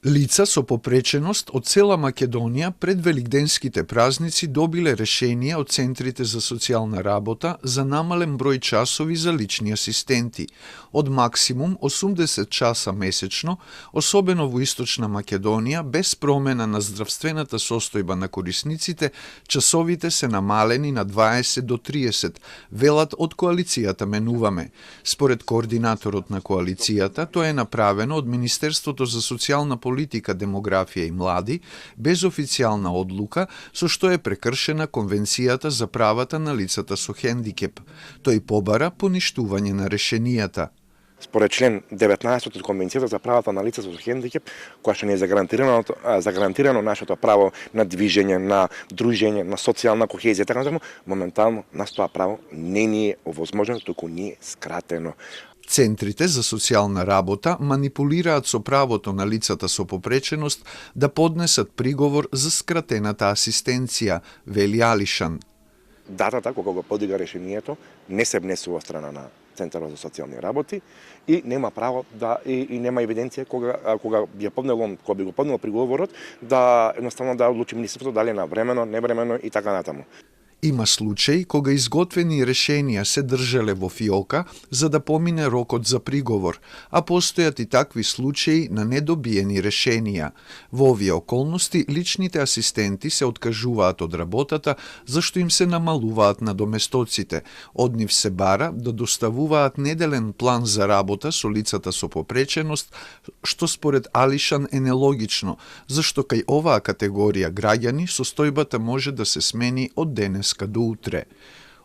Лица со попреченост од цела Македонија пред великденските празници добиле решение од центрите за социјална работа за намален број часови за лични асистенти, од максимум 80 часа месечно, особено во Источна Македонија, без промена на здравствената состојба на корисниците, часовите се намалени на 20 до 30, велат од коалицијата Менуваме. Според координаторот на коалицијата, тоа е направено од Министерството за социјална политика, демографија и млади, без официјална одлука, со што е прекршена Конвенцијата за правата на лицата со хендикеп. Тој побара поништување на решенијата. Според член 19 од Конвенцијата за правата на лица со хендикеп, која што не е загарантирано нашето право на движење, на дружење, на социјална кохезија, така натаму, моментално нас тоа право не ни е овозможено, туку ни е скратено. Центрите за социјална работа манипулираат со правото на лицата со попреченост да поднесат приговор за скратената асистенција, вели Алишан. Датата кога го подига решението не се внесува од страна на Центарот за социјални работи и нема право и нема евиденција кога би го поднело приговорот да едноставно да одлучи министерството дали е навремено, невремено и така натаму. Има случаи кога изготвени решенија се држале во фиока за да помине рокот за приговор, а постојат и такви случаи на недобиени решенија. Во овие околности личните асистенти се откажуваат од работата зашто им се намалуваат надоместоците. Од нив се бара да доставуваат неделен план за работа со лицата со попреченост, што според Алишан е нелогично, зашто кај оваа категорија граѓани состојбата може да се смени од денес до утре.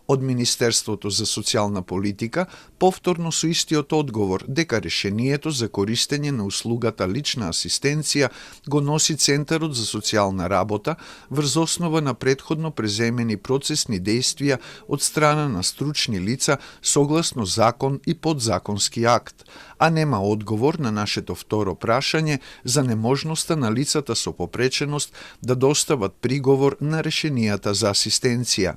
Од Министерството за социјална политика повторно со истиот одговор дека решението за користење на услугата лична асистенција го носи Центарот за социјална работа врз основа на претходно преземени процесни дејствија од страна на стручни лица согласно закон и подзаконски акт, а нема одговор на нашето второ прашање за неможноста на лицата со попреченост да достават приговор на решенијата за асистенција.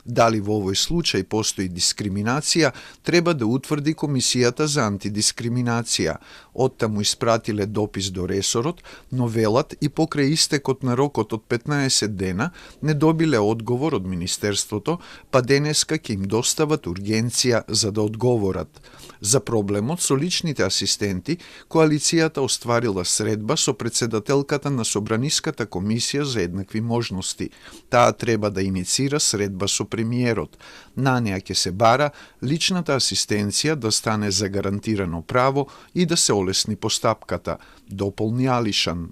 Дали во овој случај постои дискриминација, треба да утврди Комисијата за антидискриминација. Оттаму испратиле допис до ресорот, но велат и покрај истекот на рокот од 15 дена не добиле одговор од Министерството, па денеска ќе им достават ургенција за да одговорат. За проблемот со личните асистенти, коалицијата остварила средба со председателката на Собраниската комисија за еднакви можности. Таа треба да иницира средба со премиерот. На неа ќе се бара личната асистенција да стане загарантирано право и да се олесни постапката, дополни Алишан.